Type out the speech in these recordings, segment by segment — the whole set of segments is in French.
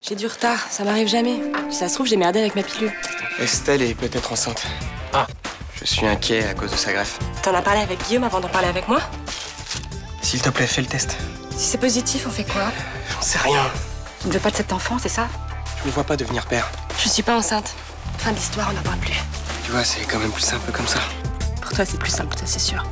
J'ai du retard, ça m'arrive jamais. Si ça se trouve, j'ai merdé avec ma pilule. Estelle est peut-être enceinte. Ah. Je suis inquiet à cause de sa greffe. T'en as parlé avec Guillaume avant d'en parler avec moi? S'il te plaît, fais le test. Si c'est positif, on fait quoi? J'en sais rien. Tu ne veux pas de cet enfant, c'est ça? Je me vois pas devenir père. Je suis pas enceinte. Fin de l'histoire, on n'en parle plus. Tu vois, c'est quand même plus simple comme ça. Pour toi, c'est plus simple, ça c'est sûr.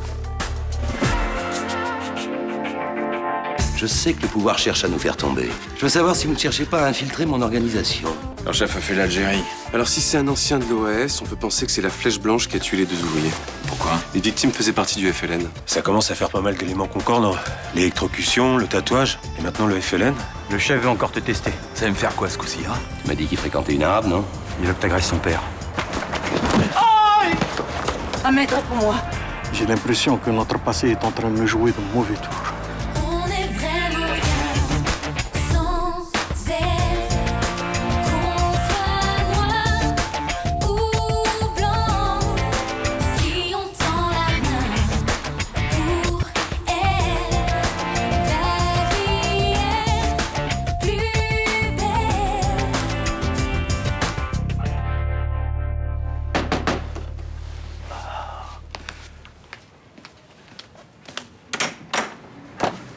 Je sais que le pouvoir cherche à nous faire tomber. Je veux savoir si vous ne cherchez pas à infiltrer mon organisation. Leur chef a fait l'Algérie. Alors si c'est un ancien de l'OAS, on peut penser que c'est la Flèche Blanche qui a tué les 2 ouvriers. Pourquoi? Les victimes faisaient partie du FLN. Ça commence à faire pas mal d'éléments concordants. L'électrocution, le tatouage, et maintenant le FLN. Le chef veut encore te tester. Ça va me faire quoi ce coup-ci, hein? Tu m'as dit qu'il fréquentait une arabe, non? Il veut que t'agresses son père. Un mètre pour moi. J'ai l'impression que notre passé est en train de me jouer de mauvais tours. On est vraiment bien sans elle. Qu'on soit noir ou blanc, si on tend la main pour elle, la vie est plus belle.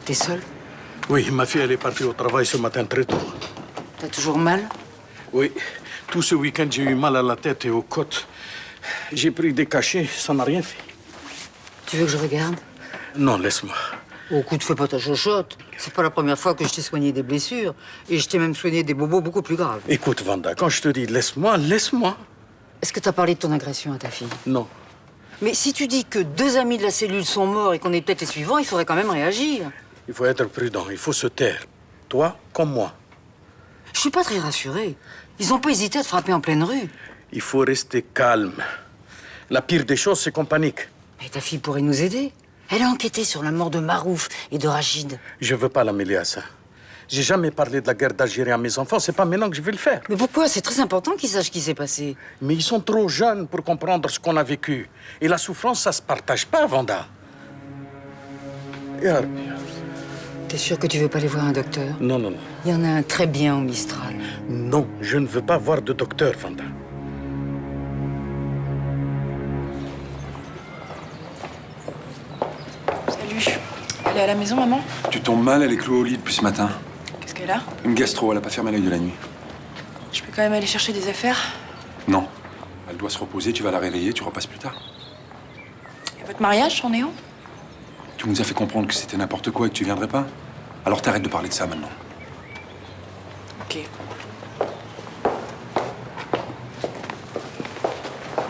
T'es seul? Oui, ma fille, elle est partie au travail ce matin très tôt. T'as toujours mal? Oui, tout ce week-end, j'ai eu mal à la tête et aux côtes. J'ai pris des cachets, ça n'a rien fait. Tu veux que je regarde? Non, laisse-moi. Au coup, tu fais pas ta chochotte. C'est pas la première fois que je t'ai soigné des blessures. Et je t'ai même soigné des bobos beaucoup plus graves. Écoute, Vanda, quand je te dis laisse-moi, laisse-moi. Est-ce que t'as parlé de ton agression à ta fille? Non. Mais si tu dis que 2 amis de la cellule sont morts et qu'on est peut-être les suivants, il faudrait quand même réagir. Il faut être prudent, il faut se taire. Toi comme moi. Je suis pas très rassurée. Ils ont pas hésité à te frapper en pleine rue. Il faut rester calme. La pire des choses, c'est qu'on panique. Mais ta fille pourrait nous aider. Elle a enquêté sur la mort de Marouf et de Rachid. Je veux pas la mêler à ça. J'ai jamais parlé de la guerre d'Algérie à mes enfants, c'est pas maintenant que je vais le faire. Mais pourquoi? C'est très important qu'ils sachent ce qui s'est passé. Mais ils sont trop jeunes pour comprendre ce qu'on a vécu. Et la souffrance, ça se partage pas, Vanda. Et T'es sûr que tu veux pas aller voir un docteur? non, non, non. Il y en a un très bien au Mistral. Non, je ne veux pas voir de docteur, Vanda. Salut. Elle est à la maison, maman? Tu tombes mal, elle est clouée au lit depuis ce matin. Qu'est-ce qu'elle a? Une gastro, elle a pas fermé l'œil de la nuit. Je peux quand même aller chercher des affaires. Non. Elle doit se reposer, tu vas la réveiller, tu repasses plus tard. Et votre mariage, c'en est où? Tu nous as fait comprendre que c'était n'importe quoi et que tu viendrais pas. Alors t'arrêtes de parler de ça maintenant. Ok.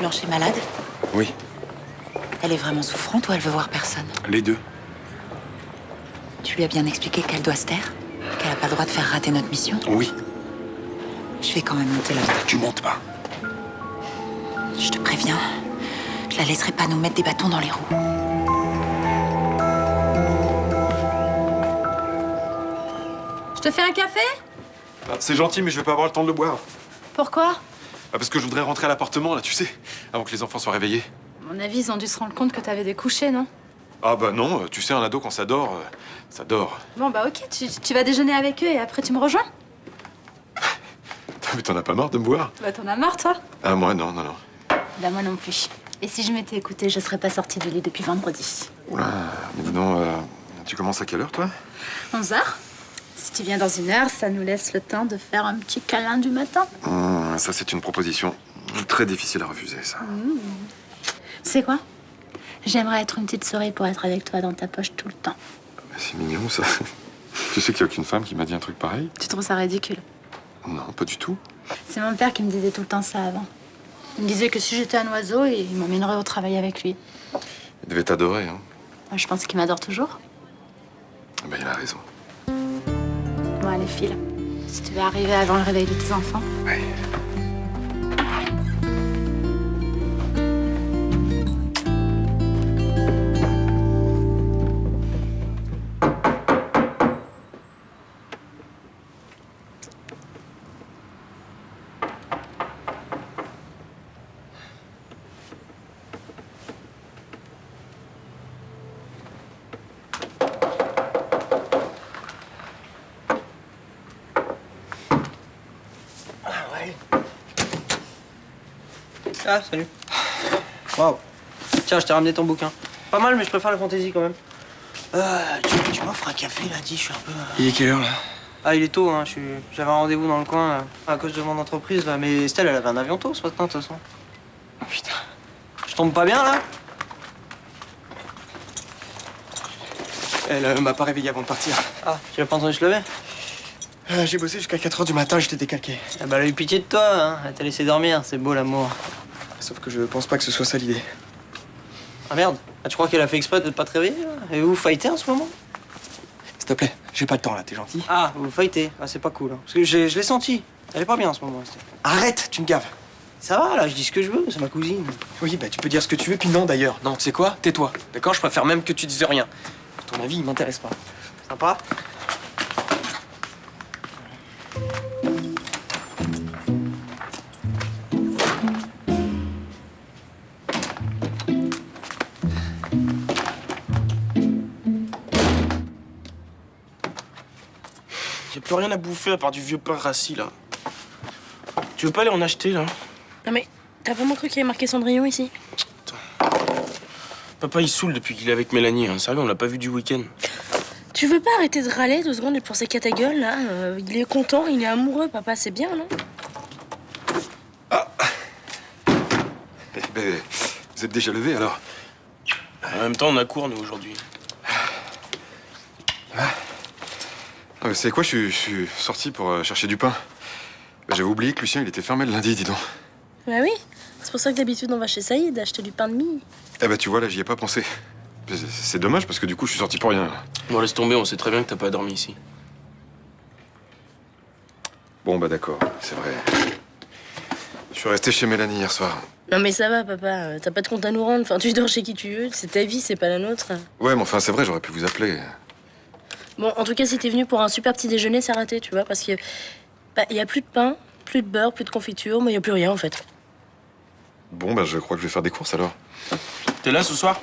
Blanche est malade? Oui, Elle est vraiment souffrante ou elle veut voir personne? les deux. Tu lui as bien expliqué qu'elle doit se taire? Qu'elle n'a pas le droit de faire rater notre mission? Oui. Je vais quand même monter là-bas. Tu montes pas. Je te préviens, je la laisserai pas nous mettre des bâtons dans les roues. Je te fais un café? C'est gentil, mais je vais pas avoir le temps de le boire. Pourquoi? Parce que je voudrais rentrer à l'appartement, là, tu sais, avant que les enfants soient réveillés. À mon avis, ils ont dû se rendre compte que t'avais découché, non? Ah bah non, tu sais, un ado, quand ça dort, ça dort. Bon, bah ok, tu vas déjeuner avec eux et après tu me rejoins? Mais t'en as pas marre de me boire? Bah t'en as marre, toi? Ah, moi, non, non, non. Bah moi non plus. Et si je m'étais écoutée, je serais pas sortie du lit depuis vendredi. Oula, mais dis donc, tu commences à quelle heure, toi? 11h. Si tu viens dans 1 heure, ça nous laisse le temps de faire un petit câlin du matin. Ça, c'est une proposition très difficile à refuser, ça. Tu sais quoi? J'aimerais être une petite souris pour être avec toi dans ta poche tout le temps. Mais c'est mignon, ça. Tu sais qu'il n'y a aucune femme qui m'a dit un truc pareil? Tu trouves ça ridicule? Non, pas du tout. C'est mon père qui me disait tout le temps ça avant. Il me disait que si j'étais un oiseau, il m'emmènerait au travail avec lui. Il devait t'adorer, hein. Moi, je pense qu'il m'adore toujours. Ben, il a raison. Bon, allez, file. Si tu veux arriver avant le réveil de tes enfants. Ouais. Allez. Ah, salut. Waouh. Tiens, je t'ai ramené ton bouquin. Pas mal, mais je préfère la fantaisie quand même. Tu m'offres un café, là, dis, je suis un peu... Il est quelle heure, là? Ah, il est tôt, hein. J'avais un rendez-vous dans le coin, là, à cause de mon entreprise, là. Mais Estelle, elle avait un avion tôt ce matin, de toute façon. Oh, putain. Je tombe pas bien, là? Elle m'a pas réveillé avant de partir. Ah, tu l'as pas entendu se lever? J'ai bossé jusqu'à 4 h du matin, j'étais décalqué. Ah bah, elle a eu pitié de toi, hein. Elle t'a laissé dormir, c'est beau, l'amour. Sauf que je pense pas que ce soit ça l'idée. Ah, merde. Ah, tu crois qu'elle a fait exprès de pas te réveiller, là? Et vous fightez en ce moment? S'il te plaît, j'ai pas le temps là, t'es gentil. Ah, vous fightez. Ah, c'est pas cool, hein. Parce que je l'ai senti. Elle est pas bien en ce moment, Estelle. Arrête, tu me gaves. Ça va, là, je dis ce que je veux, c'est ma cousine. Oui, bah tu peux dire ce que tu veux, puis non d'ailleurs. Non, tu sais quoi? Tais-toi. D'accord? Je préfère même que tu dises rien. Ton avis, il m'intéresse pas. Sympa? Y'a plus rien à bouffer à part du vieux pain rassis, là. Tu veux pas aller en acheter, là? Non mais, t'as vraiment cru qu'il y avait marqué Cendrillon ici? Papa, il saoule depuis qu'il est avec Mélanie, hein. Sérieux, on l'a pas vu du week-end. Tu veux pas arrêter de râler 2 secondes et de penser qu'à ta gueule, là? Il est content, il est amoureux, papa, c'est bien, non? Eh ben, vous êtes déjà levé alors? En même temps, on a cours, nous, aujourd'hui. Ah, vous savez quoi, je suis sorti pour chercher du pain. J'avais oublié que Lucien, il était fermé le lundi, dis donc. Bah oui, c'est pour ça que d'habitude on va chez Saïd acheter du pain de mie. Eh ben, tu vois, là, j'y ai pas pensé. C'est dommage parce que du coup, je suis sorti pour rien. Là. Bon, laisse tomber, on sait très bien que t'as pas dormi ici. Bon, bah d'accord, c'est vrai. Je suis resté chez Mélanie hier soir. Non mais ça va, papa, t'as pas de compte à nous rendre. Enfin, tu dors chez qui tu veux, c'est ta vie, c'est pas la nôtre. Ouais, mais enfin, c'est vrai, j'aurais pu vous appeler. Bon, en tout cas, si t'es venu pour un super petit déjeuner, c'est raté, tu vois, parce que y a plus de pain, plus de beurre, plus de confiture, mais y a plus rien en fait. Bon, bah je crois que je vais faire des courses alors. T'es là ce soir?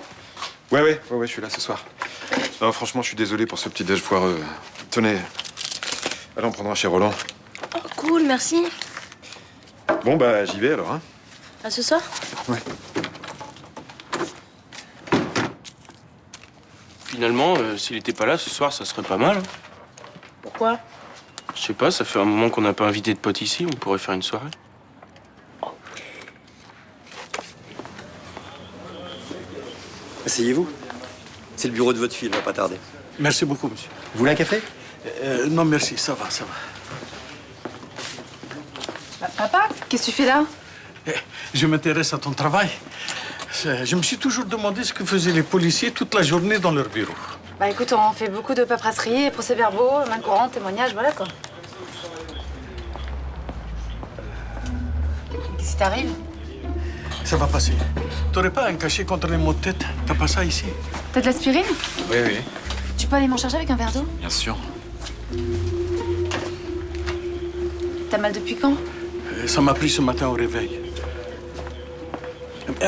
Ouais, je suis là ce soir. Non, franchement, je suis désolé pour ce petit déj foireux. Tenez, allez, on prendra chez Roland. Oh, cool, merci. Bon, bah j'y vais alors, hein. À ce soir? Ouais. Finalement, s'il était pas là ce soir, ça serait pas mal. Hein. Pourquoi? Je sais pas, ça fait un moment qu'on n'a pas invité de potes ici, on pourrait faire une soirée. Asseyez-vous. C'est le bureau de votre fille, il va pas tarder. Merci beaucoup, monsieur. Vous voulez un café? Non, merci, ça va, ça va. Papa, qu'est-ce que tu fais là? Je m'intéresse à ton travail. Je me suis toujours demandé ce que faisaient les policiers toute la journée dans leur bureau. Bah écoute, on fait beaucoup de paperasserie, procès-verbaux, main courante, témoignages, voilà quoi. Qu'est-ce qui t'arrive? Ça va passer. T'aurais pas un cachet contre les maux de tête? T'as pas ça ici? T'as de l'aspirine? Oui. Tu peux aller m'en charger avec un verre d'eau? Bien sûr. T'as mal depuis quand? Ça m'a pris ce matin au réveil.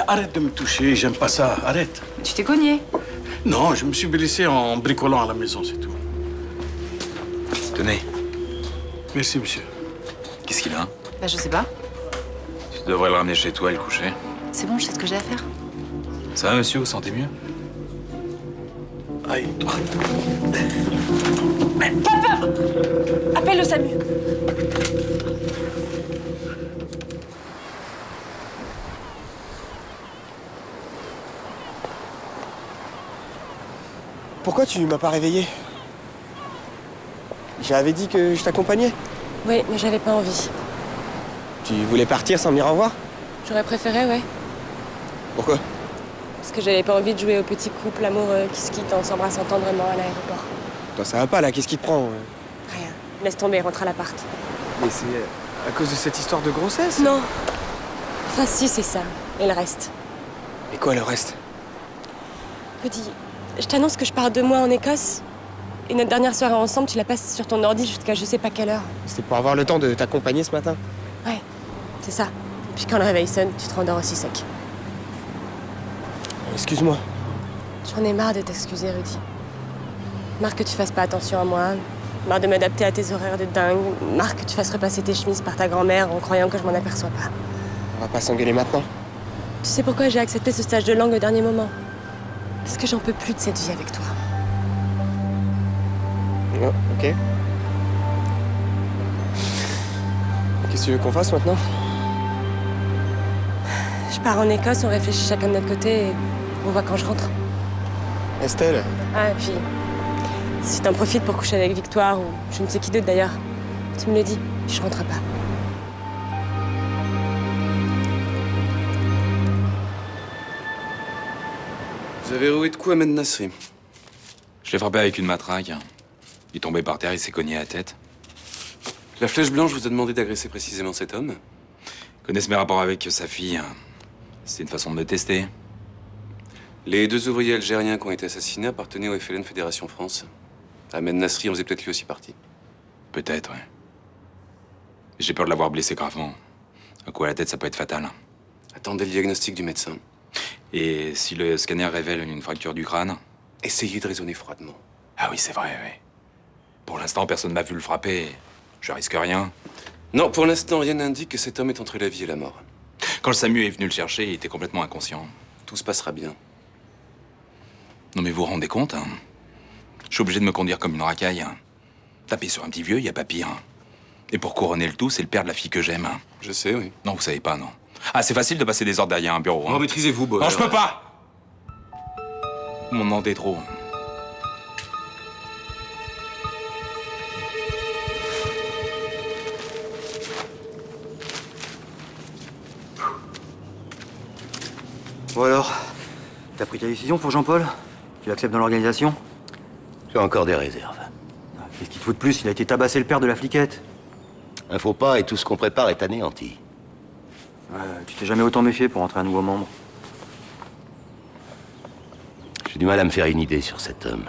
Arrête de me toucher, j'aime pas ça, arrête. Tu t'es cogné? Non, je me suis blessé en bricolant à la maison, c'est tout. Tenez. Merci, monsieur. Qu'est-ce qu'il a? Bah je sais pas. Tu devrais le ramener chez toi et le coucher. C'est bon, je sais ce que j'ai à faire. Ça va, monsieur, vous sentez mieux? Aïe. Papa! Appelle le SAMU. Pourquoi tu m'as pas réveillé? J'avais dit que je t'accompagnais. Oui, mais j'avais pas envie. Tu voulais partir sans me dire au revoir? J'aurais préféré, ouais. Pourquoi? Parce que j'avais pas envie de jouer au petit couple amoureux qui se quittent en s'embrassant tendrement à l'aéroport. Toi, ça va pas là, qu'est-ce qui te prend? Rien. Laisse tomber, rentre à l'appart. Mais c'est à cause de cette histoire de grossesse? Non. Enfin, si, c'est ça. Et le reste. Et quoi le reste? Rudy, je t'annonce que je pars 2 mois en Écosse. Et notre dernière soirée ensemble, tu la passes sur ton ordi jusqu'à je sais pas quelle heure. C'était pour avoir le temps de t'accompagner ce matin? Ouais, c'est ça. Puis quand le réveil sonne, tu te rendors aussi sec. Excuse-moi. J'en ai marre de t'excuser, Rudy. Marre que tu fasses pas attention à moi, Marre de m'adapter à tes horaires de dingue. Marre que tu fasses repasser tes chemises par ta grand-mère en croyant que je m'en aperçois pas. On va pas s'engueuler maintenant. Tu sais pourquoi j'ai accepté ce stage de langue au dernier moment? Parce que j'en peux plus de cette vie avec toi. Oh, ok. Qu'est-ce que tu veux qu'on fasse maintenant? Je pars en Écosse, on réfléchit chacun de notre côté et on voit quand je rentre. Estelle? Ah, et puis, si t'en profites pour coucher avec Victoire ou je ne sais qui d'autre d'ailleurs, tu me le dis, puis je rentre pas. Vous avez roué de coups Ahmed Nasri. Je l'ai frappé avec une matraque. Il est tombé par terre, il s'est cogné la tête. La Flèche Blanche vous a demandé d'agresser précisément cet homme. Connaissent mes rapports avec sa fille. C'était une façon de me tester. Les 2 ouvriers algériens qui ont été assassinés appartenaient au FLN Fédération France. Ahmed Nasri en faisait peut-être lui aussi partie. Peut-être, ouais. J'ai peur de l'avoir blessé gravement. Un coup à la tête, ça peut être fatal. Attendez le diagnostic du médecin. Et si le scanner révèle une fracture du crâne? Essayez de raisonner froidement. Ah oui, c'est vrai, oui. Pour l'instant, personne m'a vu le frapper. Je risque rien. Non, pour l'instant, rien n'indique que cet homme est entre la vie et la mort. Quand le SAMU est venu le chercher, il était complètement inconscient. Tout se passera bien. Non mais vous vous rendez compte, hein? Je suis obligé de me conduire comme une racaille. Taper sur un petit vieux, y a pas pire. Et pour couronner le tout, c'est le père de la fille que j'aime. Je sais, oui. Non, vous savez pas, non. Ah, c'est facile de passer des ordres derrière un bureau. Oh, maîtrisez-vous, Bob. Non, je peux pas! Vous m'en demandez trop. Bon alors, t'as pris ta décision pour Jean-Paul? Tu l'acceptes dans l'organisation? J'ai encore des réserves. Qu'est-ce qu'il te faut de plus? Il a été tabassé le père de la fliquette. Un faux pas et tout ce qu'on prépare est anéanti. Tu t'es jamais autant méfié pour entrer un nouveau membre. J'ai du mal à me faire une idée sur cet homme.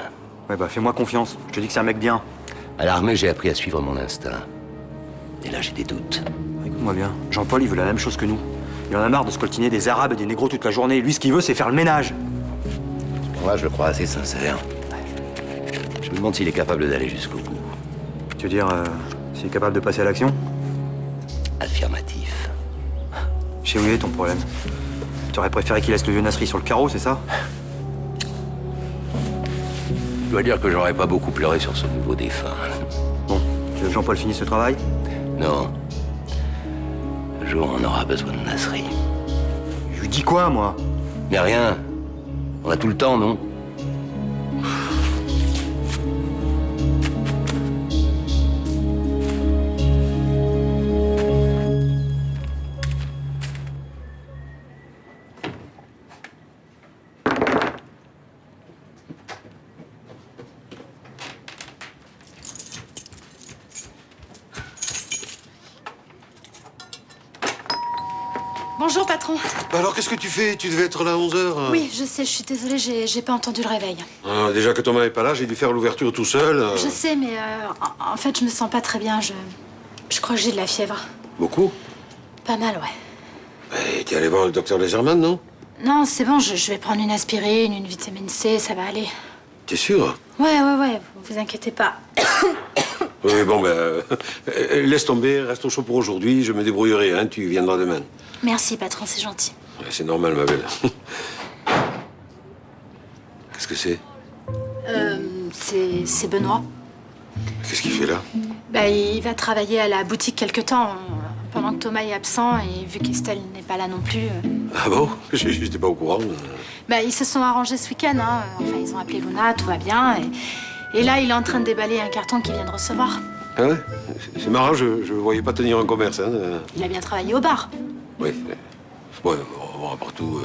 Ouais, bah fais-moi confiance. Je te dis que c'est un mec bien. À l'armée, j'ai appris à suivre mon instinct. Et là, j'ai des doutes. Écoute-moi bien. Jean-Paul, il veut la même chose que nous. Il en a marre de se coltiner des Arabes et des négros toute la journée. Lui, ce qu'il veut, c'est faire le ménage. Moi, je le crois assez sincère. Je me demande s'il est capable d'aller jusqu'au bout. Tu veux dire, s'il est capable de passer à l'action? Affirmatif. Je sais où il est ton problème. Tu aurais préféré qu'il laisse le vieux Nasri sur le carreau, c'est ça? Je dois dire que j'aurais pas beaucoup pleuré sur ce nouveau défunt. Bon, tu veux que Jean-Paul finisse le travail? Non. Un jour, on aura besoin de Nasri. Je lui dis quoi, moi? Mais rien. On a tout le temps, non? Bonjour, patron. Bah alors, qu'est-ce que tu fais? Tu devais être là à 11h. Oui, je sais, je suis désolée, j'ai pas entendu le réveil. Déjà que Thomas n'est pas là, j'ai dû faire l'ouverture tout seul. Je sais, mais en fait, je me sens pas très bien. Je crois que j'ai de la fièvre. Beaucoup? Pas mal, ouais. Et t'es allé voir le docteur Legerman, non? Non, c'est bon, je vais prendre une aspirine, une vitamine C, ça va aller. T'es sûr? Ouais, vous inquiétez pas. Oui, bon, laisse tomber, reste au chaud pour aujourd'hui, je me débrouillerai, hein, tu viendras demain. Merci, patron, c'est gentil. Ouais, c'est normal, ma belle. Qu'est-ce que c'est? C'est Benoît. Qu'est-ce qu'il fait là? Bah, il va travailler à la boutique quelque temps, pendant que Thomas est absent, et vu qu'Estelle n'est pas là non plus... Ah bon? J'étais pas au courant. Bah, ils se sont arrangés ce week-end, hein. Enfin, ils ont appelé Luna, tout va bien, et là, il est en train de déballer un carton qu'il vient de recevoir. Ah ouais? C'est marrant, je le voyais pas tenir un commerce, hein. Il a bien travaillé au bar. Oui. Ouais, bon, partout,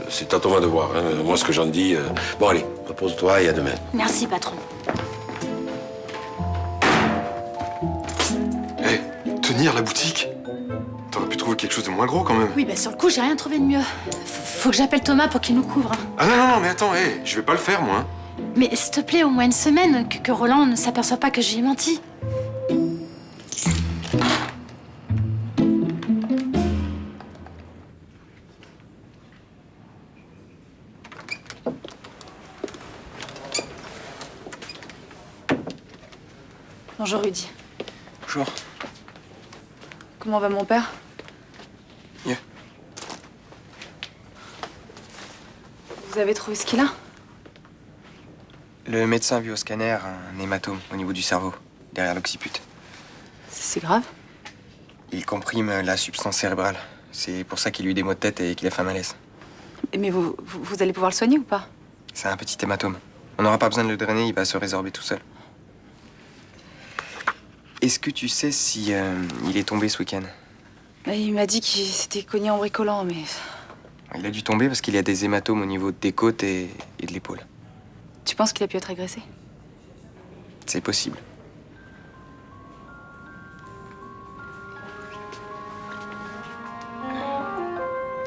c'est à Thomas de voir, hein. Moi, ce que j'en dis... Bon, allez, repose-toi et à demain. Merci, patron. Tenir la boutique? T'aurais pu trouver quelque chose de moins gros, quand même. Oui, bah, sur le coup, j'ai rien trouvé de mieux. Faut que j'appelle Thomas pour qu'il nous couvre. Ah non, mais attends, je vais pas le faire, moi. Mais s'il te plaît, au moins une semaine, que Roland ne s'aperçoive pas que j'ai menti. Bonjour Rudy. Bonjour. Comment va mon père? Mieux. Vous avez trouvé ce qu'il a? Le médecin a vu au scanner un hématome au niveau du cerveau, derrière l'occiput. C'est grave? Il comprime la substance cérébrale. C'est pour ça qu'il a eu des maux de tête et qu'il a fait un malaise. Mais vous allez pouvoir le soigner ou pas? C'est un petit hématome. On n'aura pas besoin de le drainer, il va se résorber tout seul. Est-ce que tu sais si il est tombé ce week-end? Il m'a dit qu'il s'était cogné en bricolant, mais... Il a dû tomber parce qu'il y a des hématomes au niveau des côtes et de l'épaule. Tu penses qu'il a pu être agressé? C'est possible.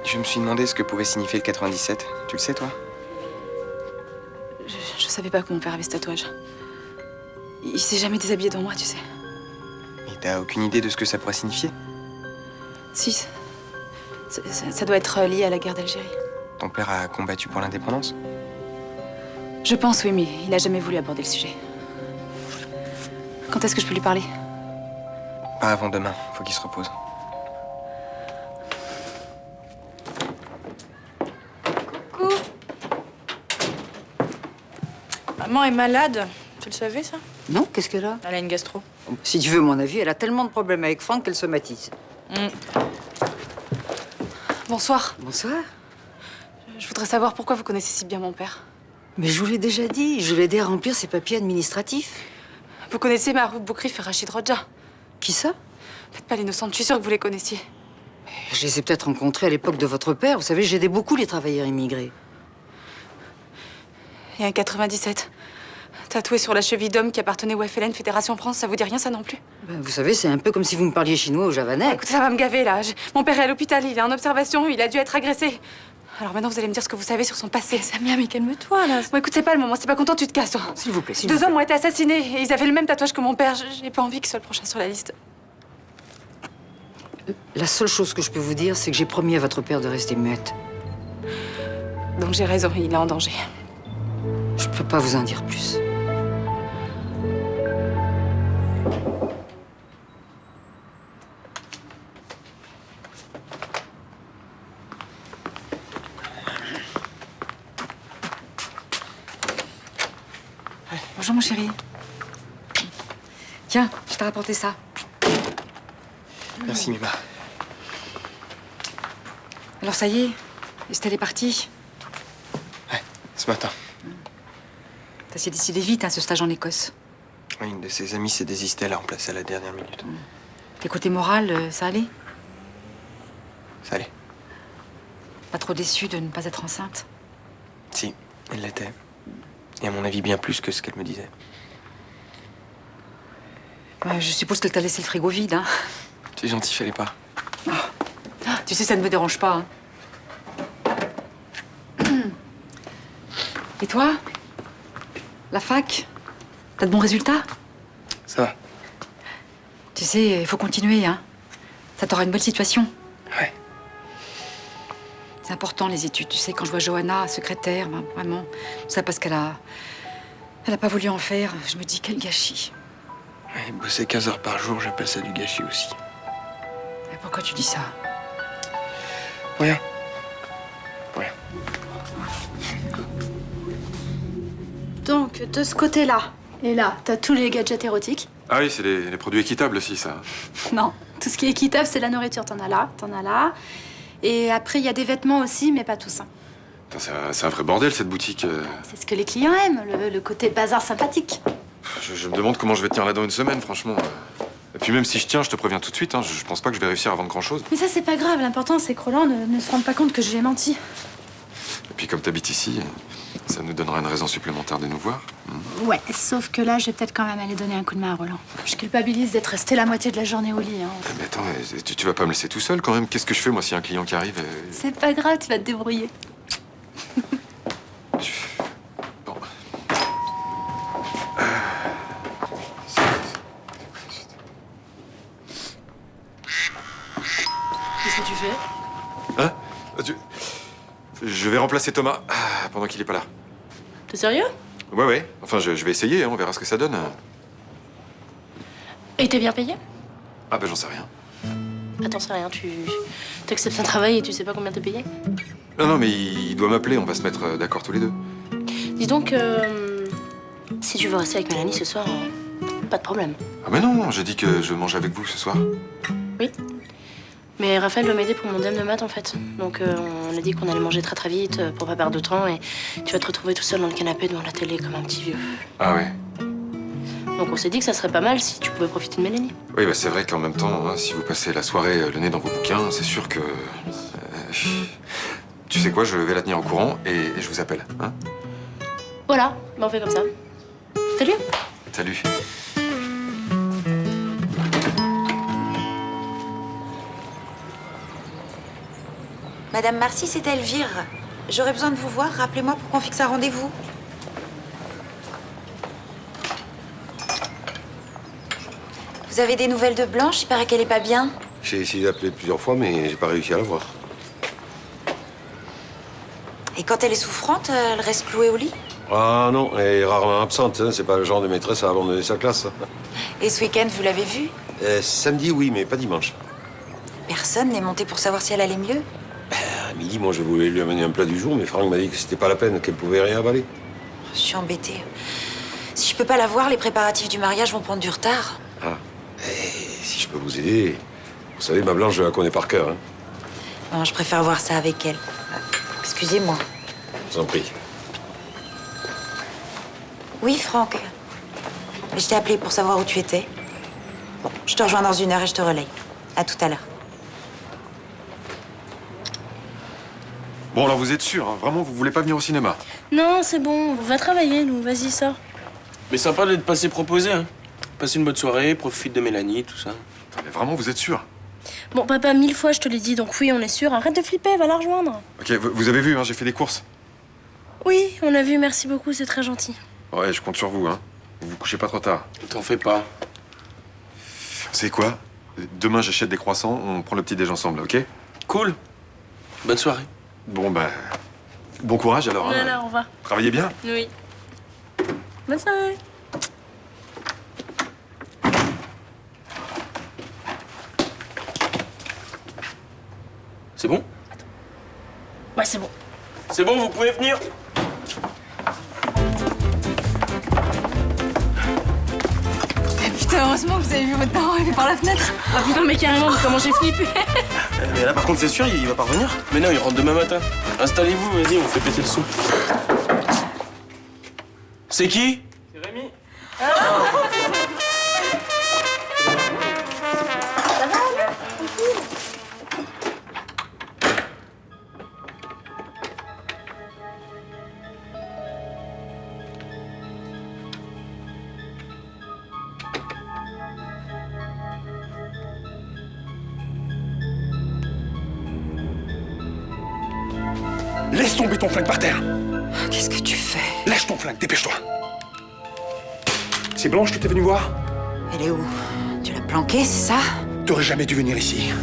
Je me suis demandé ce que pouvait signifier le 97. Tu le sais, toi? Je savais pas que mon père avait ce tatouage. Il s'est jamais déshabillé devant moi, tu sais. Et t'as aucune idée de ce que ça pourrait signifier? Si. Ça doit être lié à la guerre d'Algérie. Ton père a combattu pour l'indépendance? Je pense, oui, mais il a jamais voulu aborder le sujet. Quand est-ce que je peux lui parler? Pas avant demain. Faut qu'il se repose. Coucou. Maman est malade. Tu le savais, ça? Non, qu'est-ce qu'elle a? Elle a une gastro. Si tu veux mon avis, elle a tellement de problèmes avec Franck qu'elle somatise. Bonsoir. Bonsoir. Je voudrais savoir pourquoi vous connaissez si bien mon père. Mais je vous l'ai déjà dit, je l'ai aidé à remplir ses papiers administratifs. Vous connaissez Marouf Boukrif et Rachid Rodja? Qui ça? Faites pas l'innocente, je suis sûre que vous les connaissiez. Je les ai peut-être rencontrés à l'époque de votre père. Vous savez, j'aidais beaucoup les travailleurs immigrés. Et un 97. Tatoué sur la cheville d'homme qui appartenait au FLN Fédération France, ça vous dit rien, ça non plus? Ben, vous savez, c'est un peu comme si vous me parliez chinois au javanais. Écoutez, ça va me gaver, là. Mon père est à l'hôpital, il est en observation, il a dû être agressé. Alors maintenant, vous allez me dire ce que vous savez sur son passé. Samia, mais calme-toi, là. Bon, écoute, c'est pas le moment, si t'es pas content, tu te casses, toi. S'il vous plaît, s'il 2 vous plaît. hommes ont été assassinés et ils avaient le même tatouage que mon père. J'ai pas envie qu'il soit le prochain sur la liste. La seule chose que je peux vous dire, c'est que j'ai promis à votre père de rester muette. Donc j'ai raison, il est en danger. Je peux pas vous en dire plus. Bonjour, mon chéri. Tiens, je t'ai rapporté ça. Merci, Mima. Alors ça y est, Estelle est partie. Ce matin. Ça s'est décidé vite, hein, ce stage en Écosse. Oui, une de ses amies s'est désistée, elle a remplacé à la dernière minute. Et côté moral, ça allait? Ça allait. Pas trop déçue de ne pas être enceinte? Si, elle l'était. Et à mon avis, bien plus que ce qu'elle me disait. Je suppose qu'elle t'a laissé le frigo vide, hein. C'est gentil, fallait pas. Tu sais, ça ne me dérange pas, hein. Et toi? La fac? T'as de bons résultats? Ça va. Tu sais, il faut continuer, hein. Ça t'aura une bonne situation. Ouais. C'est important, les études. Tu sais, quand je vois Johanna, secrétaire, ben, vraiment, ça parce qu'elle a pas voulu en faire. Je me dis, quel gâchis. Ouais, bosser 15 heures par jour, j'appelle ça du gâchis aussi. Et pourquoi tu dis ça? Pour rien. Pour rien. Donc, de ce côté-là, et là, t'as tous les gadgets érotiques. Ah oui, c'est les produits équitables aussi, ça. Non, tout ce qui est équitable, c'est la nourriture. T'en as là. Et après, il y a des vêtements aussi, mais pas tous. Hein. Putain, c'est un vrai bordel, cette boutique. C'est ce que les clients aiment, le côté bazar sympathique. Je me demande comment je vais tenir là dans une semaine, franchement. Et puis même si je tiens, je te préviens tout de suite, hein, je pense pas que je vais réussir à vendre grand-chose. Mais ça, c'est pas grave. L'important, c'est que Roland ne se rende pas compte que je lui ai menti. Et puis comme t'habites ici, ça nous donnera une raison supplémentaire de nous voir. Ouais, sauf que là, je vais peut-être quand même aller donner un coup de main à Roland. Je culpabilise d'être resté la moitié de la journée au lit. Hein. Mais attends, tu vas pas me laisser tout seul quand même? Qu'est-ce que je fais, moi, s'il y a un client qui arrive C'est pas grave, tu vas te débrouiller. Bon. Qu'est-ce que tu fais? Hein? Je vais remplacer Thomas pendant qu'il est pas là. T'es sérieux? Ouais. Enfin, je vais essayer, hein, on verra ce que ça donne. Et t'es bien payé? Ah ben j'en sais rien. Attends, c'est rien, tu acceptes un travail et tu sais pas combien t'es payé? Non, mais il doit m'appeler, on va se mettre d'accord tous les deux. Dis donc, si tu veux rester avec Mélanie ce soir, pas de problème. Ah mais non, j'ai dit que je mange avec vous ce soir. Oui. Mais Raphaël veut m'aider pour mon dème de maths en fait. Donc on a dit qu'on allait manger très très vite pour pas perdre de temps et tu vas te retrouver tout seul dans le canapé devant la télé comme un petit vieux. Ah ouais. Donc on s'est dit que ça serait pas mal si tu pouvais profiter de Mélanie. Oui, bah c'est vrai qu'en même temps, hein, si vous passez la soirée le nez dans vos bouquins, c'est sûr que... tu sais quoi, je vais la tenir au courant et je vous appelle, hein? Voilà, bah on fait comme ça. Salut. Salut. Madame Marcy, c'est Elvire. J'aurais besoin de vous voir. Rappelez-moi pour qu'on fixe un rendez-vous. Vous avez des nouvelles de Blanche? Il paraît qu'elle est pas bien. J'ai essayé d'appeler plusieurs fois, mais j'ai pas réussi à la voir. Et quand elle est souffrante, elle reste clouée au lit? Ah non, elle est rarement absente. Hein. C'est pas le genre de maîtresse à abandonner sa classe. Et ce week-end, vous l'avez vue? Samedi, oui, mais pas dimanche. Personne n'est monté pour savoir si elle allait mieux? À midi, moi, je voulais lui amener un plat du jour, mais Franck m'a dit que c'était pas la peine, qu'elle pouvait rien avaler. Je suis embêtée. Si je peux pas la voir, les préparatifs du mariage vont prendre du retard. Ah, si je peux vous aider... Vous savez, ma Blanche, je la connais par cœur. Hein. Non, je préfère voir ça avec elle. Excusez-moi. Je vous en prie. Oui, Franck. Je t'ai appelé pour savoir où tu étais. Bon, je te rejoins dans 1 heure et je te relaye. À tout à l'heure. Bon, alors vous êtes sûr, hein, vraiment, vous voulez pas venir au cinéma? Non, c'est bon, on va travailler nous, vas-y sors. Mais sympa d'être passé proposer, hein. Passer une bonne soirée, profite de Mélanie, tout ça. Mais vraiment, vous êtes sûr? Bon papa, 1000 fois je te l'ai dit, donc oui on est sûr, arrête de flipper, va la rejoindre. Ok, vous avez vu, hein, j'ai fait des courses. Oui, on a vu, merci beaucoup, c'est très gentil. Ouais, je compte sur vous, hein. Vous vous couchez pas trop tard. T'en fais pas. Vous savez quoi? Demain, j'achète des croissants, on prend le petit-déj ensemble, ok? Cool. Bonne soirée. Bon, bah... Bon courage, alors. Hein. Voilà, au revoir. Travaillez bien. Oui. Bonne soirée. C'est bon? Ouais, c'est bon. C'est bon, vous pouvez venir? Putain, heureusement que vous avez vu votre parent arriver par la fenêtre. Ah putain, mais carrément, comment j'ai flippé. Mais là, par contre, c'est sûr, il va pas revenir? Mais non, il rentre demain matin. Installez-vous, vas-y, on fait péter le son. C'est qui? C'est Rémi. Laisse tomber ton flingue par terre. Qu'est-ce que tu fais? Lâche ton flingue, dépêche-toi. C'est Blanche que t'es venue voir? Elle est où? Tu l'as planquée, c'est ça? T'aurais jamais dû venir ici.